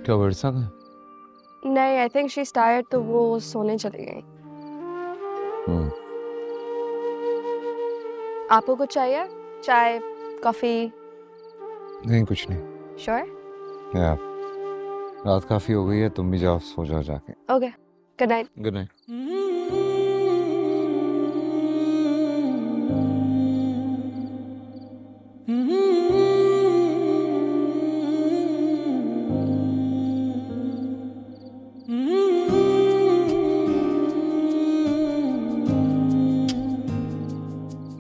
क्या वर्षा का? नहीं, I think she is tired, तो वो सोने चली गई। आपको कुछ चाहिए? चाय, कॉफी? नहीं, कुछ नहीं। श्योर? यार, रात काफी हो गई है, तुम भी जाओ, सो जाओ जाके। Okay, good night. Good night.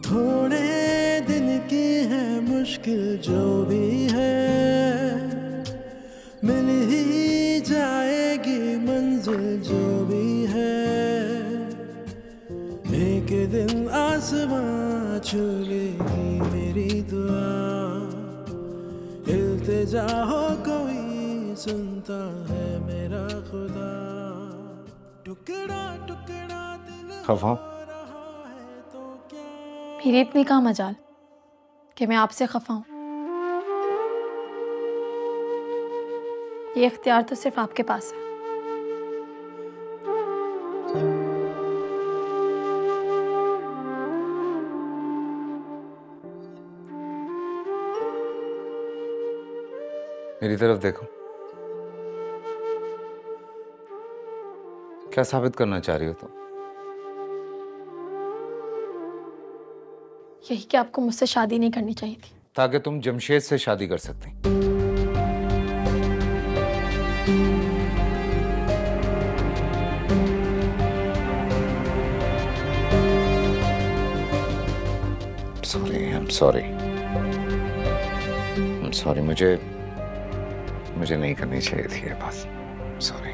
थोड़े दिन की है मुश्किल जो भी है, मिल ही जाएगी मंजिल जो भी है। एक दिन आसमां छू लेगी मेरी दुआ, इल्तिजा हो कोई सुनता है मेरा खुदा। टुकड़ा टुकड़ा दिल खफा? मेरी इतनी कहाँ मजाल कि मैं आपसे खफा हूं। ये इख्तियार तो सिर्फ आपके पास है। मेरी तरफ देखो। क्या साबित करना चाह रही हो तुम? यही कि आपको मुझसे शादी नहीं करनी चाहिए थी, ताकि तुम जमशेद से शादी कर सकती। सॉरी, मुझे नहीं करनी चाहिए थी ये बात। सॉरी।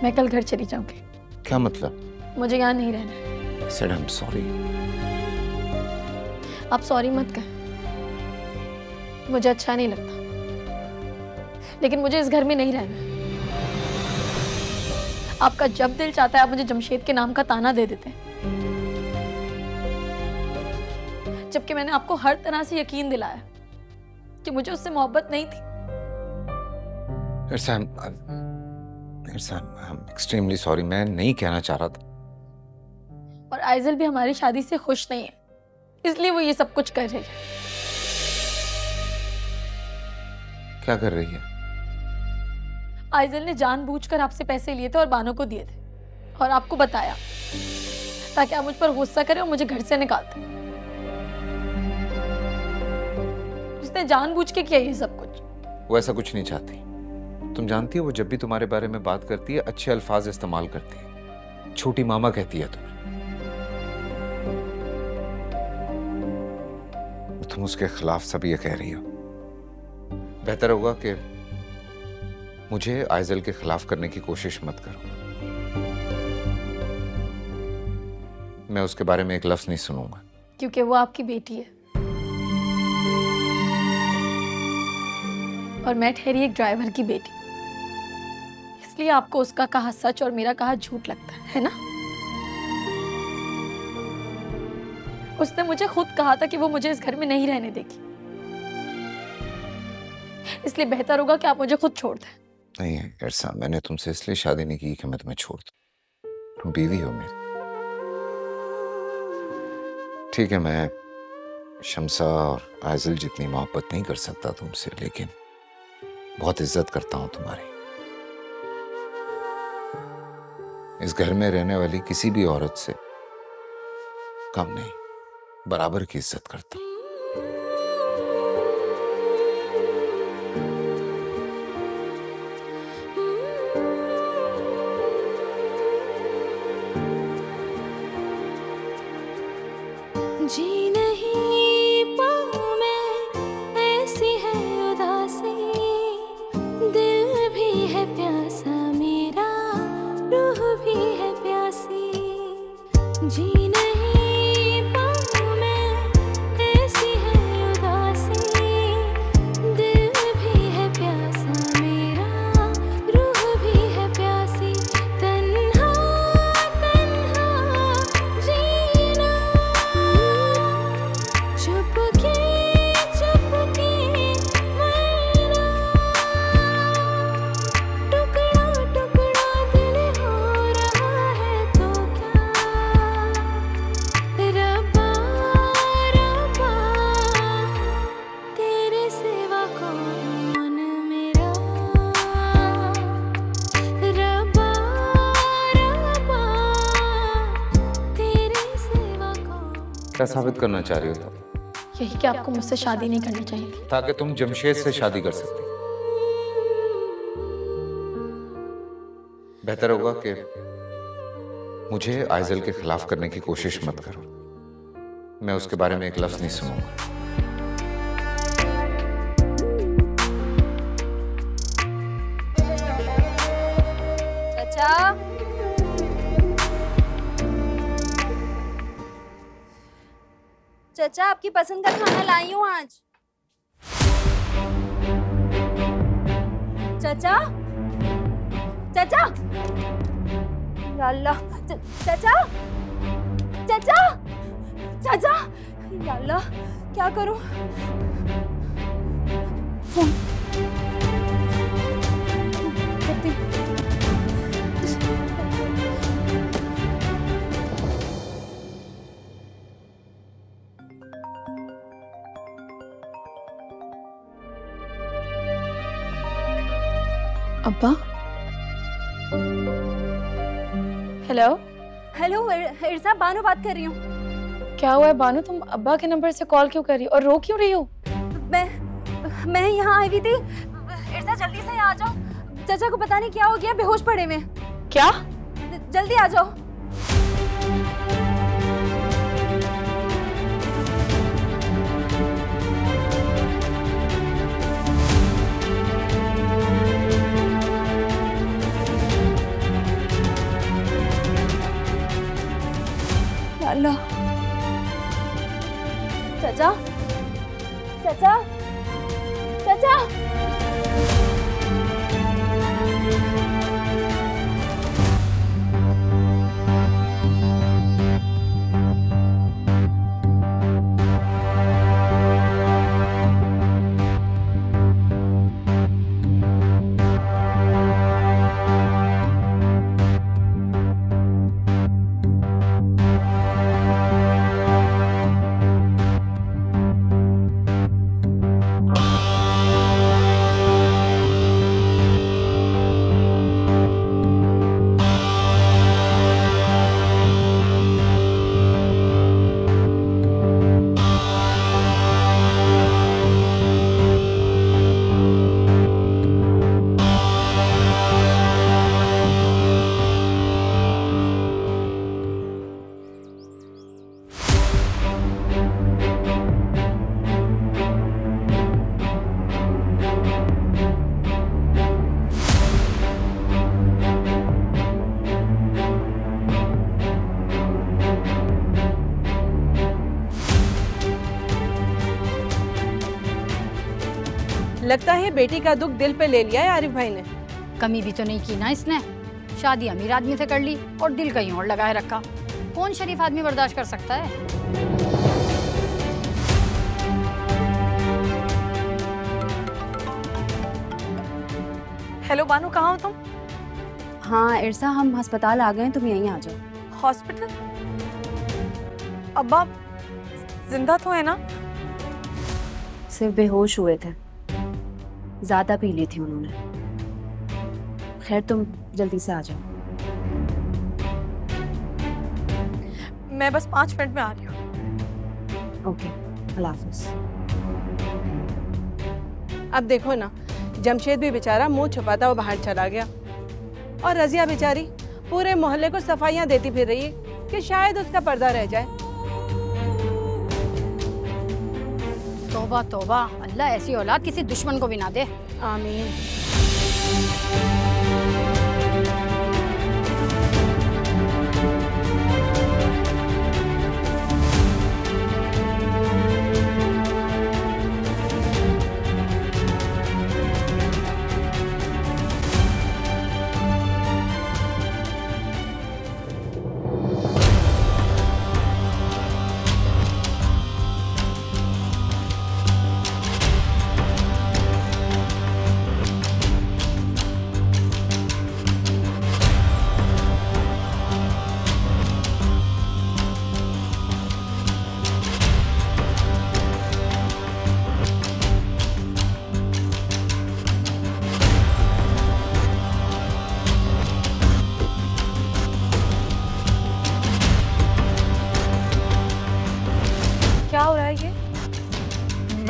मैं कल घर चली जाऊंगी। क्या मतलब? मुझे यहाँ नहीं रहना है। Said I'm sorry. आप सॉरी मत कहें, मुझे अच्छा नहीं लगता, लेकिन मुझे इस घर में नहीं रहना है। आपका जब दिल चाहता है आप मुझे जमशेद के नाम का ताना दे देते हैं, जबकि मैंने आपको हर तरह से यकीन दिलाया कि मुझे उससे मोहब्बत नहीं थी। I'm extremely sorry. मैं नहीं कहना चाह रहा था। और आइजल भी हमारी शादी से खुश नहीं है, इसलिए वो ये सब कुछ कर रही है। क्या कर रही है? आइजल ने जानबूझकर आपसे पैसे लिए थे और बानो को दिए थे और आपको बताया ताकि आप मुझ पर गुस्सा करें और मुझे घर से निकाल दें। उसने जानबूझ के किया ये सब कुछ। वो ऐसा कुछ नहीं चाहती। तुम जानती हो वो जब भी तुम्हारे बारे में बात करती है अच्छे अल्फाज इस्तेमाल करती है। छोटी मामा कहती है तुम्हें। तुम उसके खिलाफ सब ये कह रही हो। बेहतर होगा कि मुझे आइजल के खिलाफ करने की कोशिश मत करो। मैं उसके बारे में एक लफ्ज नहीं सुनूंगा। क्योंकि वो आपकी बेटी है और मैं ठहरी एक ड्राइवर की बेटी, इसलिए आपको उसका कहा सच और मेरा कहा झूठ लगता है ना? उसने मुझे खुद कहा था कि वो मुझे इस घर में नहीं रहने देगी, इसलिए बेहतर होगा कि आप मुझे खुद छोड़ दें। नहीं इरसा, मैंने तुमसे इसलिए शादी नहीं की कि मैं तुम्हें छोड़ दूं। तुम बीवी हो मेरी। ठीक है, मैं शम्सा और आइजल जितनी मोहब्बत नहीं कर सकता तुमसे, लेकिन बहुत इज्जत करता हूं तुम्हारी। इस घर में रहने वाली किसी भी औरत से कम नहीं, बराबर की इज्जत करता हूं। जी नहीं पाऊं मैं, ऐसी है उदासी, दिल भी है प्यासा मेरा, रूह भी है प्यासी। जी नहीं पाऊं मैं, ऐसी है उदासी, दिल भी है प्यासा मेरा, रूह भी है प्यासी। तन्हा तन्हा जीना, चुपके चुपके मरना, क्या साबित करना चाह रही हो तुम? यही कि आपको मुझसे शादी नहीं करनी चाहिए थी। ताकि तुम जमशेद से शादी कर सकती। बेहतर होगा कि मुझे आइजल के खिलाफ करने की कोशिश मत करो। मैं उसके बारे में एक लफ्ज नहीं सुनूंगा। चाचा, चाचा आपकी पसंद का खाना लाई हूँ आज। चाचा, चाचा, या अल्लाह, चाचा, चाचा, चाचा, या अल्लाह, क्या करूं? फोन करती हूँ। अब्बा, हेलो। हेलो इरसा, बानो बात कर रही हूँ। क्या हुआ है बानो, तुम अब्बा के नंबर से कॉल क्यों कर रही हो और रो क्यों रही हो? मैं यहाँ आई हुई थी। इरसा जल्दी से आ जाओ, चाचा को पता नहीं क्या हो गया, बेहोश पड़े में। क्या? जल्दी आ जाओ। अल्लाह, चाचा, चाचा, चाचा, लगता है बेटी का दुख दिल पे ले लिया है आरिफ भाई ने। कमी भी तो नहीं की ना इसने। शादी अमीर आदमी से कर ली और दिल कहीं और लगाए रखा। कौन शरीफ आदमी बर्दाश्त कर सकता है? हेलो बानो, कहाँ हो तुम? हाँ इरसा, हम अस्पताल आ गए हैं, तुम यहीं आ जाओ। हॉस्पिटल? अब्बा जिंदा तो है ना? सिर्फ बेहोश हुए थे, ज्यादा पी ली थी उन्होंने। खैर तुम जल्दी से आ जाओ। मैं बस 5 मिनट में आ रही हूँ। ओके, अल्लाह हाफिज। अब देखो ना, जमशेद भी बेचारा मुंह छुपाता हुआ बाहर चला गया और रजिया बेचारी पूरे मोहल्ले को सफाइयां देती फिर रही है कि शायद उसका पर्दा रह जाए। तौबा तौबा, अल्लाह ऐसी औलाद किसी दुश्मन को भी ना दे। आमीन।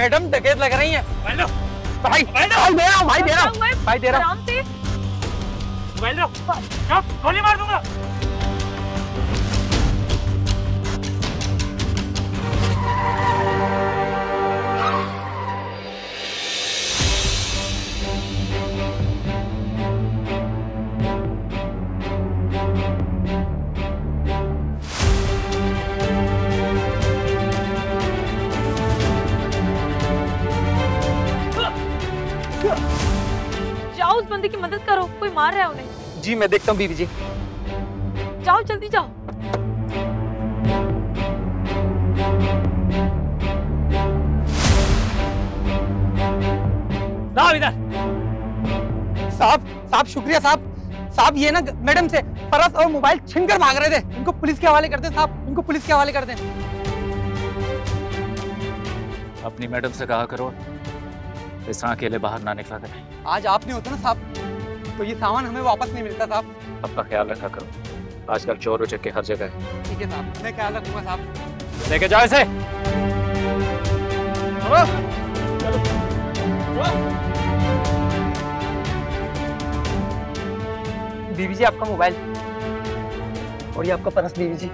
मैडम डकैत लग रही हैं। भाई दे रहा हूँ, भाई दे रहा हूँ। गोली मार दूंगा। जाओ उस बंदे की मदद करो, कोई मार रहा है उन्हें। जी मैं देखता हूँ बीबी जी। जाओ जल्दी जाओ। ना इधर। साहब शुक्रिया साहब ये ना मैडम से पर्स और मोबाइल छीनकर भाग रहे थे। इनको पुलिस के हवाले कर दें साहब, इनको पुलिस के हवाले कर दें। अपनी मैडम से कहा करो इस तरह अकेले बाहर ना निकला करें। आज आप नहीं होते ना साहब तो ये सामान हमें वापस नहीं मिलता साहब। अपना ख्याल रखा करो, आजकल चोर उचक्के हर जगह है। ठीक है साहब, मैं ख्याल रखूंगा साहब। लेके जाओ इसे। बीबी जी आपका मोबाइल और ये आपका पर्स बीबी जी।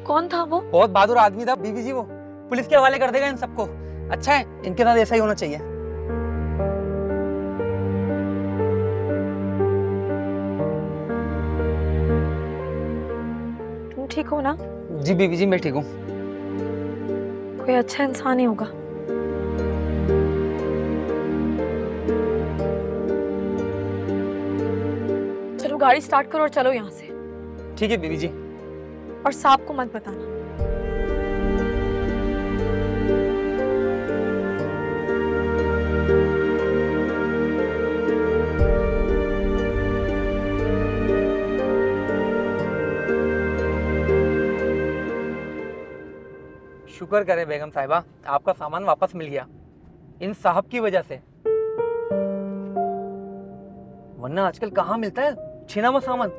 कौन था वो? बहुत बहादुर आदमी था बीबी जी, वो पुलिस के हवाले कर देगा इन सबको। अच्छा है, इनके साथ ऐसा ही होना चाहिए। तुम ठीक हो ना? जी बीबी जी मैं ठीक हूँ। कोई अच्छा इंसान ही होगा। चलो गाड़ी स्टार्ट करो और चलो यहाँ से। ठीक है बीबी जी। और साहब को मत बताना। शुक्र करे बेगम साहिबा, आपका सामान वापस मिल गया इन साहब की वजह से, वरना आजकल कहाँ मिलता है छीना हुआ सामान।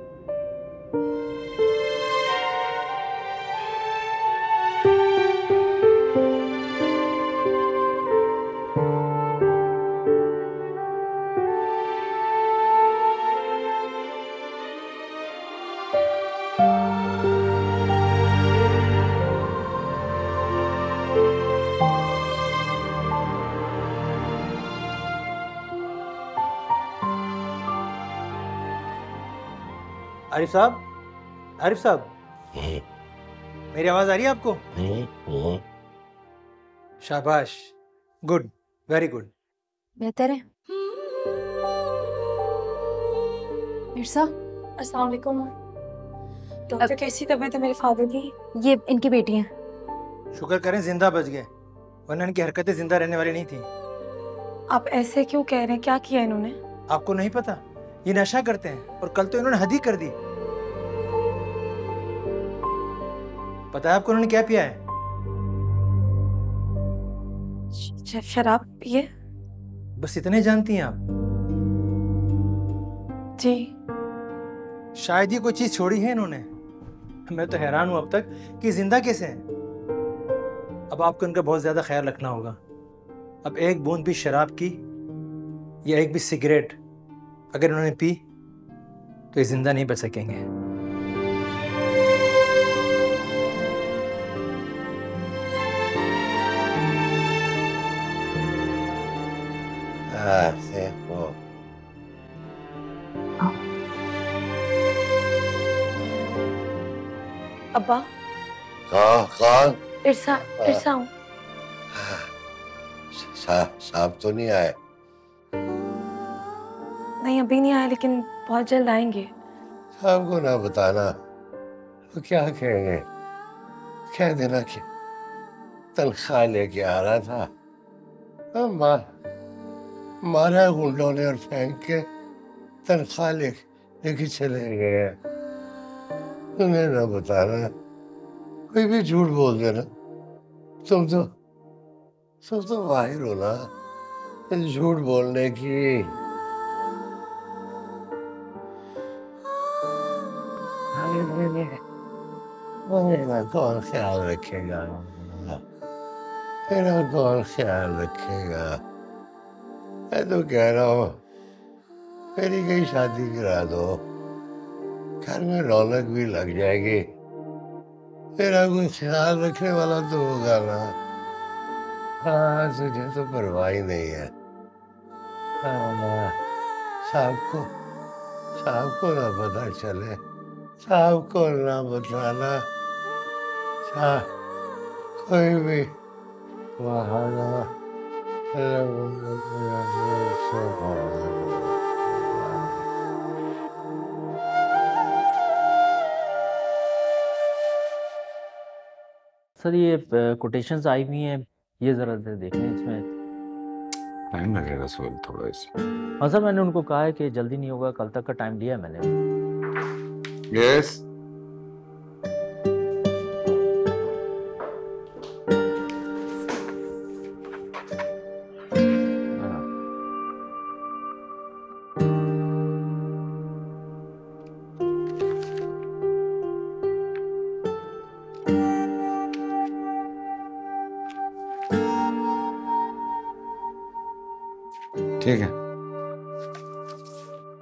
आरिफ साहब मेरी आवाज आ रही है आपको? शाबाश, गुड, वेरी गुड। बेहतर है। मिर्जा, अस्सलाम वालेकुम। डॉक्टर कैसी तबीयत है मेरे फादर की? ये इनकी बेटी है। शुक्र करें जिंदा बच गए, वरना इनकी हरकतें जिंदा रहने वाली नहीं थी। आप ऐसे क्यों कह रहे हैं? क्या किया इन्होंने? आपको नहीं पता, ये नशा करते हैं और कल तो इन्होंने हद ही कर दी। पता है आपको उन्होंने क्या पिया है? शराब पिए? बस इतने जानती हैं आप? जी। शायद ये कोई चीज छोड़ी है इन्होंने। मैं तो हैरान हूं अब तक कि जिंदा कैसे हैं। अब आपको इनका बहुत ज्यादा ख्याल रखना होगा। अब एक बूंद भी शराब की या एक भी सिगरेट अगर इन्होंने पी तो ये जिंदा नहीं बच सकेंगे। अब्बा। कौन? इरसा हूँ। साहब तो नहीं आए? नहीं अभी नहीं आए, लेकिन बहुत जल्द आएंगे। साहब को ना बताना, तो क्या कहेंगे? कह देना कि तनख्वाह लेके आ रहा था, मारा गुंडों ने और फेंक के तनख्वाह लेके चले गए। उन्हें ना बताना, कोई भी झूठ बोल देना। तुम तो माहिर हो ना झूठ बोलने की। मेरा कौन ख्याल रखेगा? मेरा कौन ख्याल रखेगा? मैं तो कह रहा हूँ मेरी कहीं शादी करा दो, घर में रौनक भी लग जाएगी, मेरा कोई ख्याल रखने वाला तो होगा ना। हाँ, तुझे तो परवाह ही नहीं है। हाँ, साहब को ना पता चले, साहब को ना बताना, कोई भी बहाना। सर ये कोटेशंस आई हुई हैं, ये ज़रा देख लें, इसमें टाइम लगेगा सोहेल थोड़ा इसमें। हाँ सर, मैंने उनको कहा है कि जल्दी नहीं होगा, कल तक का टाइम दिया है मैंने। यस ठीक है,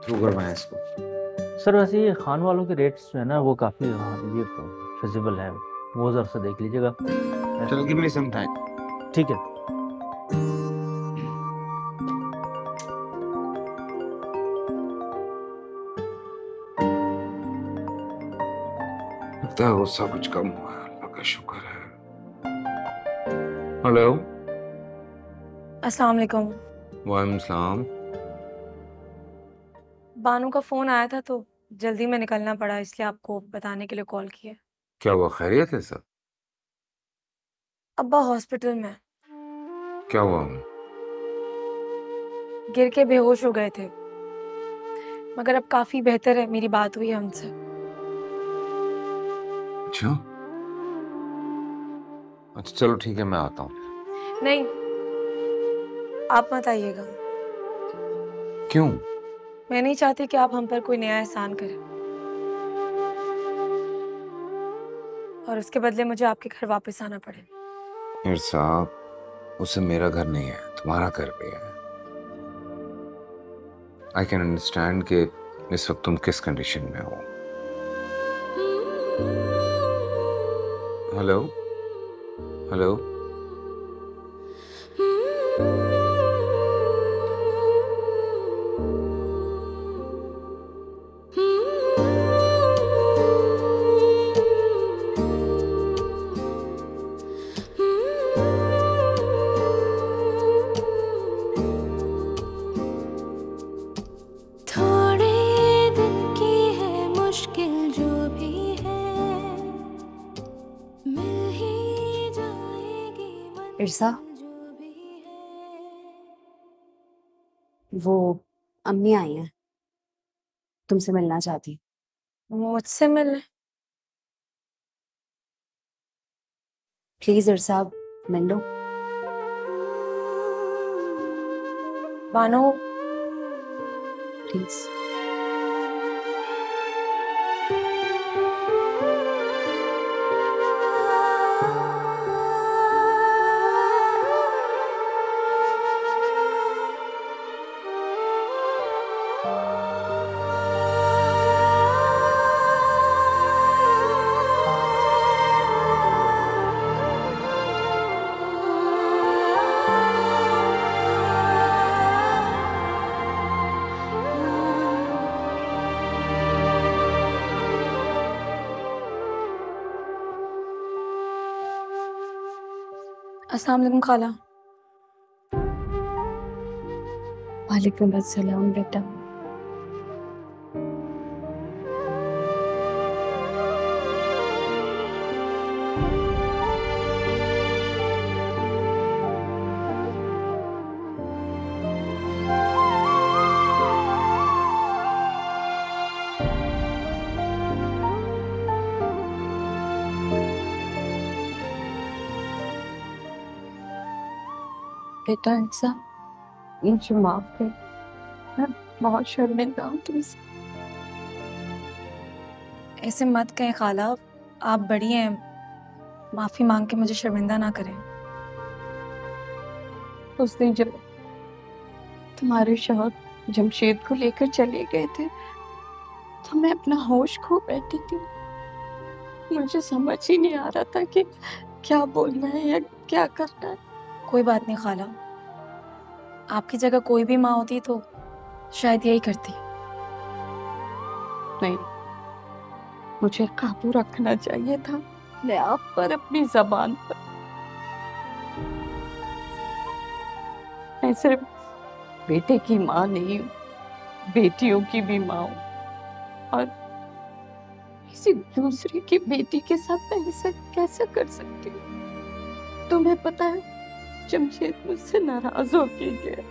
थ्रू करवाएं इसको। सर वैसे ये खान वालों के रेट्स जो है ना वो काफ़ी ये फिजिबल है, वो ज़रा सा देख लीजिएगा। चलो गिव मी सम टाइम। ठीक है। लगता है गुस्सा कुछ कम हुआ है, अल्लाह का शुक्र है। हेलो, अस्सलाम वालेकुम। वालेकुम सलाम। बानू का फोन आया था तो जल्दी में निकलना पड़ा, इसलिए आपको बताने के लिए कॉल किया। क्या हुआ, खैरियत है सब? अब्बा हॉस्पिटल में क्या हुआ उन्हें? गिर के बेहोश हो गए थे, मगर अब काफी बेहतर है। मेरी बात हुई है उनसे। अच्छा चलो ठीक है, मैं आता हूँ। नहीं, आप मत आइएगा। क्यों? मैं नहीं चाहती कि आप हम पर कोई नया एहसान करें, और उसके बदले मुझे आपके घर वापस आना पड़े। मेरे साहब, उसे मेरा घर नहीं है, तुम्हारा घर पे है। आई कैन अंडरस्टैंड कि इस वक्त तुम किस कंडीशन में हो। हेलो हेलो, इरसा, वो अम्मी आई हैं, तुमसे मिलना चाहती। मुझसे मिलने? Please इरसा, mill low. Bano please. अस्सलाम वालेकुम खाला। वालेकुम अस्सलाम बेटा। बेटा ऐसा मुझे माफ कर, मैं बहुत शर्मिंदा हूँ तुमसे। ऐसे मत कहें खाला, आप बड़ी हैं, माफी मांग के मुझे शर्मिंदा ना करें। उस दिन जब तुम्हारे शौहर जमशेद को लेकर चले गए थे तो मैं अपना होश खो बैठी थी। मुझे समझ ही नहीं आ रहा था कि क्या बोलना है या क्या करना है। कोई बात नहीं खाला, आपकी जगह कोई भी माँ होती तो शायद यही करती। नहीं, मुझे काबू रखना चाहिए था अपने आप पर, अपनी जबान पर। मैं सिर्फ बेटे की माँ नहीं हूँ, बेटियों की भी माँ हूँ, और किसी दूसरे की बेटी के साथ मैं ऐसा कैसे कर सकती हूँ? तुम्हें पता है जमशेद मुझसे नाराज हो के गया,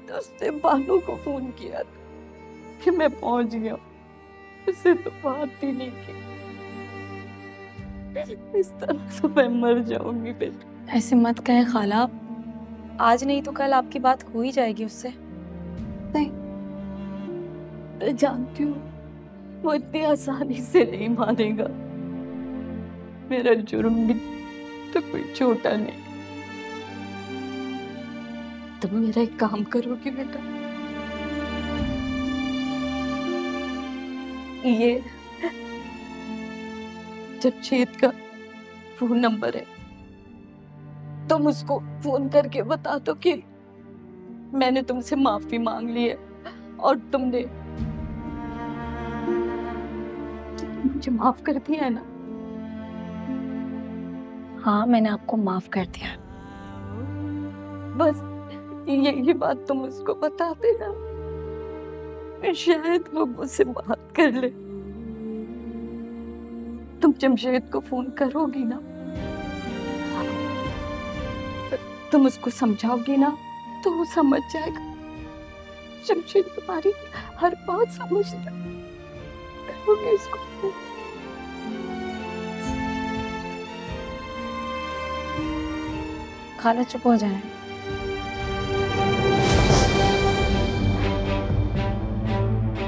तो उसने बानू को फोन किया था कि मैं पहुंच गया। उससे तो बात ही नहीं की। इस तरह से मैं मर जाऊंगी बेटा। ऐसे मत कहें खाला, आज नहीं तो कल आपकी बात हो ही जाएगी उससे। नहीं, मैं जानती हूँ वो इतनी आसानी से नहीं मानेगा। मेरा जुर्म भी तो कोई छोटा नहीं। तुम मेरा एक काम करोगी बेटा? ये जमशेद का फोन नंबर है, तुम उसको फोन करके बता दो कि मैंने तुमसे माफी मांग ली है और तुमने मुझे माफ कर दिया है ना? हाँ, मैंने आपको माफ कर दिया। बस यही बात तुम उसको बता देना, शायद वो मुझसे बात कर ले। तुम जमशेद को फोन करोगी ना, तुम उसको समझाओगी ना, तो वो समझ जाएगा। जमशेद तुम्हारी हर बात समझता है। करोगे उसको फोन? खाला चुप हो जाए।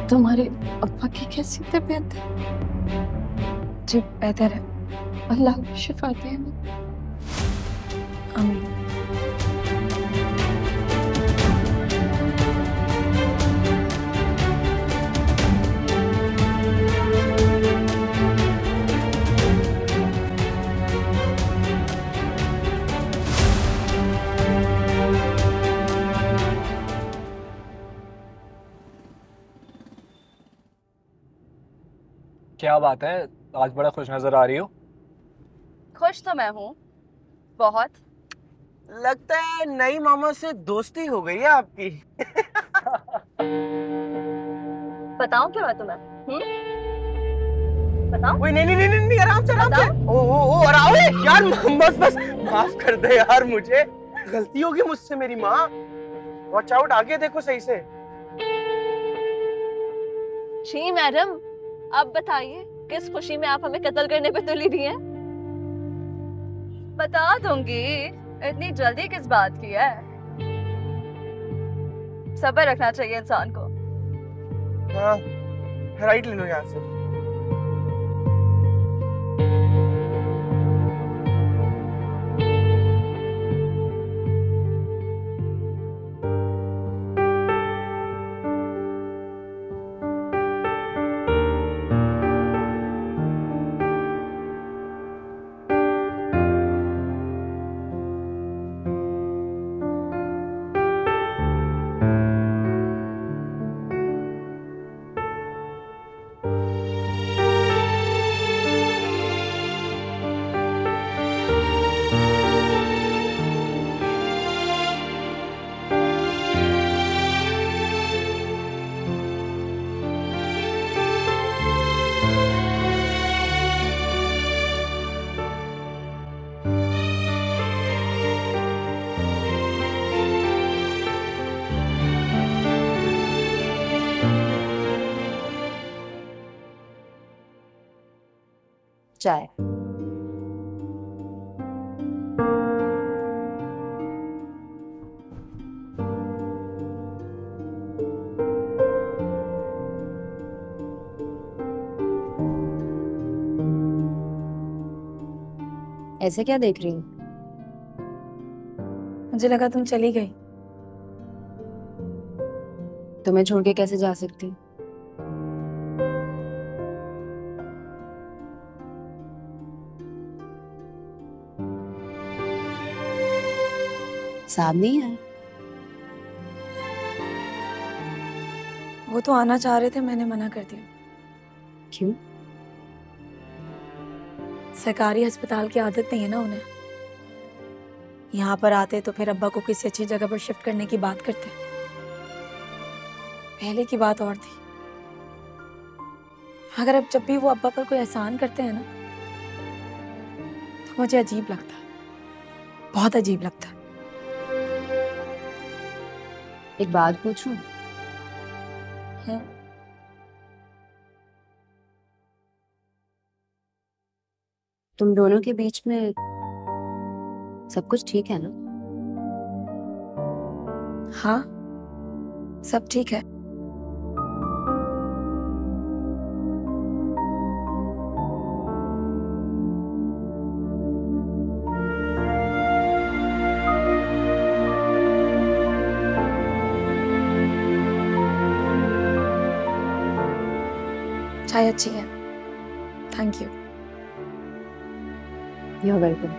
तुम्हारे अब्बा की कैसी तबीयत है? जी बेहतर है, अल्लाह की शिफा दे। आमीन। क्या बात है, आज बड़ा खुश नजर आ रही हो। खुश तो मैं हूँ बहुत। लगता है नई मामा से दोस्ती हो गई है आपकी। बताऊं क्या मैं तुम्हें? बताऊं? नहीं नहीं नहीं नहीं, आराम से आराम से। ओ आराम यार, बस बस माफ कर दे यार, मुझे गलती होगी मुझसे मेरी माँ। वॉच आउट, आगे देखो सही से। जी मैडम, अब बताइए किस खुशी में आप हमें कत्ल करने पे तुली भी हैं? बता दूंगी, इतनी जल्दी किस बात की है? सब्र रखना चाहिए इंसान को। हाँ, राइट ले लो यहाँ से। चाय। ऐसे क्या देख रही हो? मुझे लगा तुम चली गई। तुम्हें छोड़ के कैसे जा सकती? साहब नहीं आए? वो तो आना चाह रहे थे, मैंने मना कर दिया। क्यों? सरकारी अस्पताल की आदत नहीं है ना उन्हें। यहाँ पर आते तो फिर अब्बा को किसी अच्छी जगह पर शिफ्ट करने की बात करते। पहले की बात और थी, मगर अब जब भी वो अब्बा पर कोई एहसान करते हैं ना तो मुझे अजीब लगता है, बहुत अजीब लगता है। एक बात पूछूं? तुम दोनों के बीच में सब कुछ ठीक है ना? हाँ, सब ठीक है। चाय अच्छी है, thank you. You are welcome.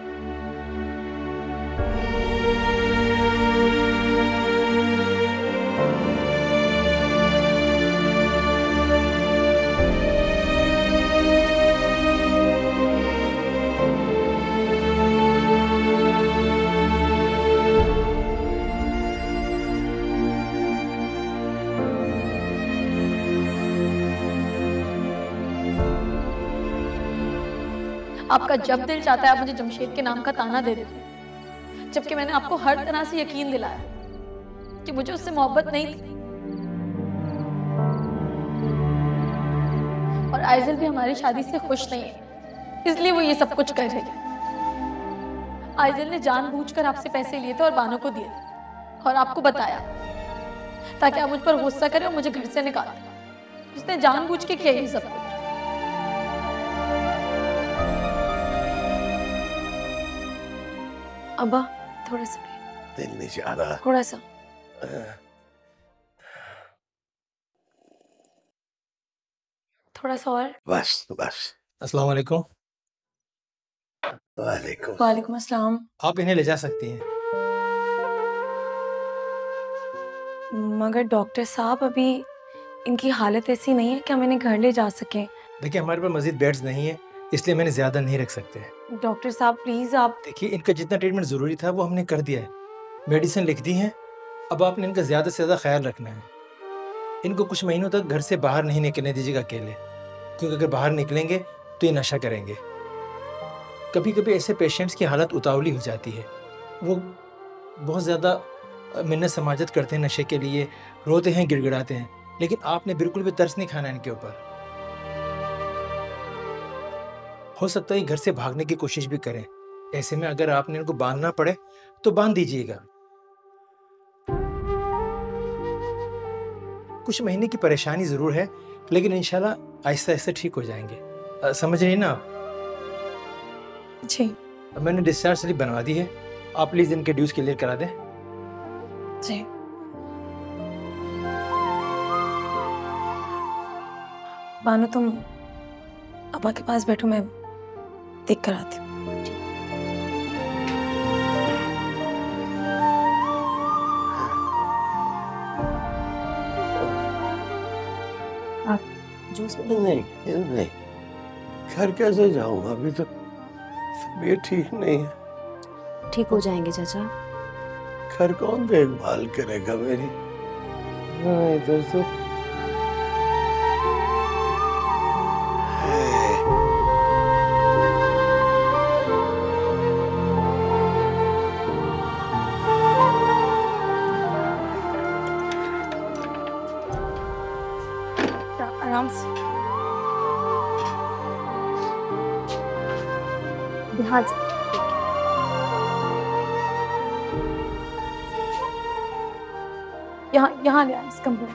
आपका जब दिल चाहता है आप मुझे जमशेद के नाम का ताना दे देते हैं, जबकि मैंने आपको हर तरह से यकीन दिलाया कि मुझे उससे मोहब्बत नहीं थी। और आइजल भी हमारी शादी से खुश नहीं है, इसलिए वो ये सब कुछ कर रही है। आइजल ने जानबूझकर आपसे पैसे लिए थे और बानो को दिए थे और आपको बताया ताकि आप मुझ पर गुस्सा करें और मुझे घर से निकाल दें। उसने जानबूझ के किया ये सब कुछ। अब्बा थोड़ा सा दिल नहीं चाह रहा। थोड़ा सा थोड़ा सा और। बस बस। अस्सलाम वालेकुम। वालेकुम। वालेकुम अस्सलाम। आप इन्हें ले जा सकती हैं। मगर डॉक्टर साहब अभी इनकी हालत ऐसी नहीं है कि हम इन्हें घर ले जा सकें। देखिए हमारे पास मजीद बेड्स नहीं है, इसलिए मैंने ज़्यादा नहीं रख सकते। डॉक्टर साहब प्लीज आप। देखिए इनका जितना ट्रीटमेंट ज़रूरी था वो हमने कर दिया है, मेडिसिन लिख दी है। अब आपने इनका ज़्यादा से ज़्यादा ख्याल रखना है। इनको कुछ महीनों तक घर से बाहर नहीं निकलने दीजिएगा अकेले, क्योंकि अगर बाहर निकलेंगे तो ये नशा करेंगे। कभी कभी ऐसे पेशेंट्स की हालत उतावली हो जाती है, वो बहुत ज़्यादा मिन्नत समाजत करते हैं नशे के लिए, रोते हैं गिड़गिड़ाते हैं, लेकिन आपने बिल्कुल भी तरस नहीं खाना इनके ऊपर। हो सकता है घर से भागने की कोशिश भी करें, ऐसे में अगर आपने इनको बांधना पड़े तो बांध दीजिएगा। कुछ महीने की परेशानी जरूर है, लेकिन इंशाल्लाह आहिस्ता आहिस्ता ठीक हो जाएंगे। समझ रही ना आप? जी। मैंने डिस्चार्ज स्लिप बनवा दी है, आप प्लीज इनके ड्यूज क्लियर करा दें। जी। बानो तुम अब्बा के पास बैठो, मैं देख कर आती हूँ। आप जूस नहीं, घर कैसे जाऊंगा? अभी तो तबीयत ठीक नहीं है। ठीक हो जाएंगे चाचा। घर कौन देखभाल करेगा मेरी? इधर से आराम से। ध्यान से। यहाँ ले इस कमरे में।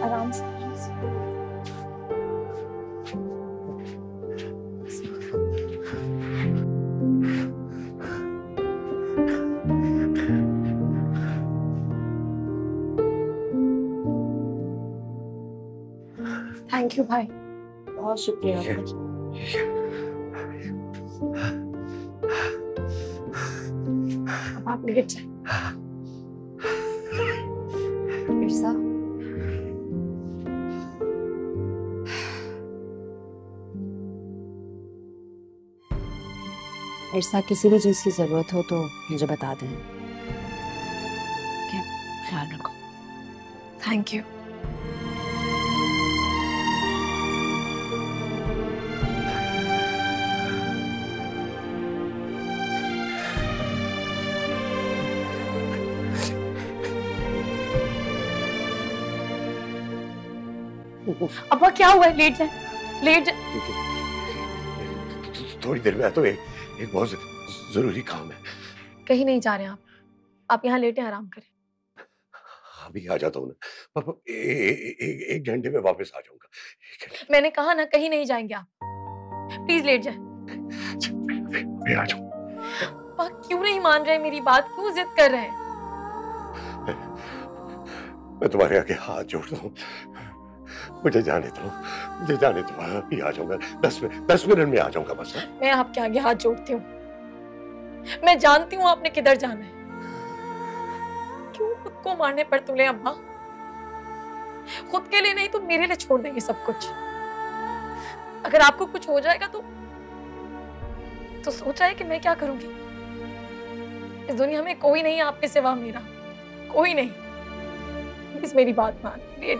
आराम से। यू भाई। बहुत शुक्रिया आपका। अब आप लेट जाए। इरसा, इरसा किसी भी चीज की जरूरत हो तो मुझे बता देना। ख्याल रखो। Thank you. अब्बा क्या हुआ है? लेट जाए, लेट जाए। थोड़ी देर में तो एक बहुत जरूरी काम है। कहीं नहीं जा रहे हैं आप यहाँ लेटे आराम करें। अभी आ जाता हूँ ना, एक घंटे में वापस आ जाऊंगा। मैंने कहा ना कहीं नहीं जाएंगे आप, प्लीज लेट जाए। मैं आ जाऊँ। अब्बा क्यों नहीं मान रहे मेरी बात, क्यों जिद कर रहे हैं? मैं तुम्हारे आगे हाथ जोड़ता हूँ, मुझे जाने दो, मुझे जाने दो। अभी आ जाऊंगा, 10 मिनट में आ जाऊंगा बस। मैं आपके आगे हाथ जोड़ती हूँ, मैं जानती हूँ आपने किधर जाना है। क्यों खुद को मारने पर तुले अब्बा? खुद के लिए नहीं तो मेरे लिए छोड़ देंगे सब कुछ। अगर आपको कुछ हो जाएगा तो सोचा है कि मैं क्या करूंगी? इस दुनिया में कोई नहीं आपके सिवा मेरा, कोई नहीं। प्लीज मेरी बात मान, लेट।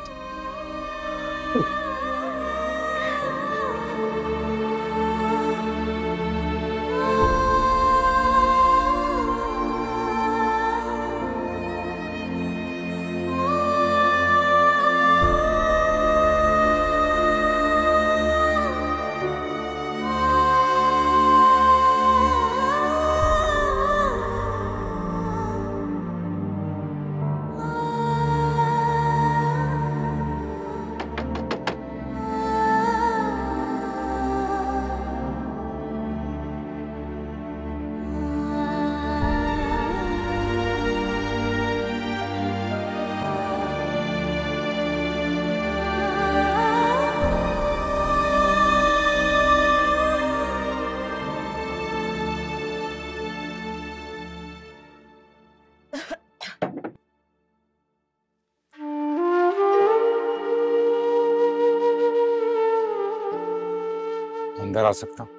अंदर आ सकता हूँ?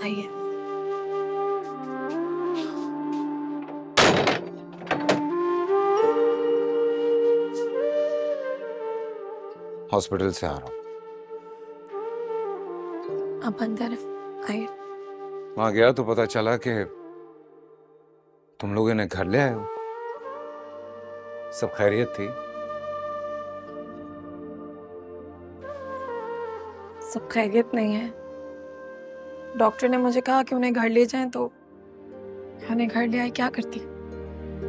आइए। हॉस्पिटल से आ रहा हूँ। आप अंदर आइए। वहां गया तो पता चला कि तुम लोग इन्हें घर ले आए हो। सब खैरियत थी? सब खैरियत नहीं है। डॉक्टर ने मुझे कहा कि उन्हें घर ले जाएं, तो उन्हें घर ले आए। क्या करती?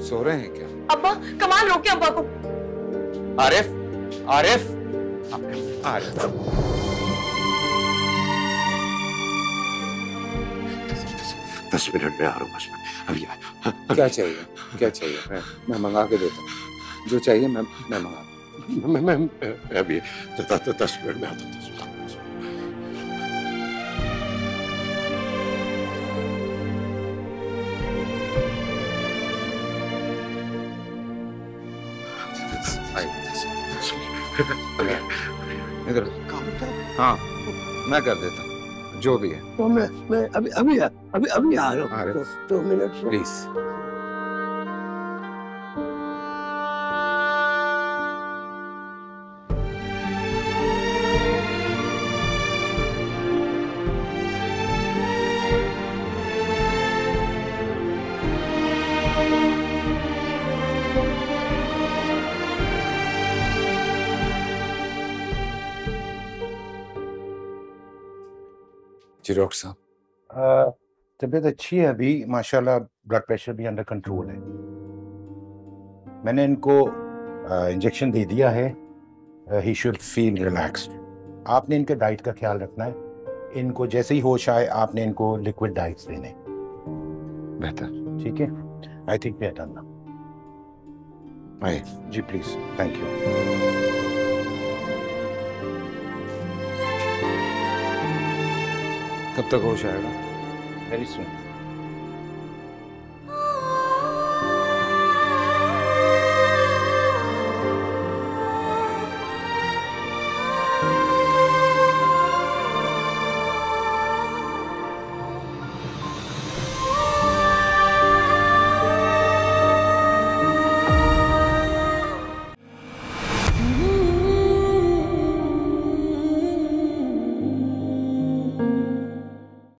सो रहे हैं क्या? अब्बा कमाल, रोके अब्बा को। आरिफ, आरिफ, आरिफ। 10 मिनट में आ रहा हूँ बस। अभी क्या चाहिए? क्या चाहिए? मैं मंगा के देता हूँ। जो चाहिए मैं मंगा। मैं अभी 10 मिनट में आता हूँ। इधर। हाँ मैं कर देता हूँ जो भी है। तो मैं अभी आ रहा हूँ। 2 मिनट प्लीज। जी डॉक्टर साहब। तबीयत अच्छी है अभी माशाल्लाह, ब्लड प्रेशर भी अंडर कंट्रोल है। मैंने इनको इंजेक्शन दे दिया है। He should feel relaxed. आपने इनके डाइट का ख्याल रखना है। इनको जैसे ही होश आए आपने इनको लिक्विड डाइट्स देने। बेहतर। ठीक है, I think we are done now. जी प्लीज, थैंक यू। कब तक होश आएगा? वेरी सुन।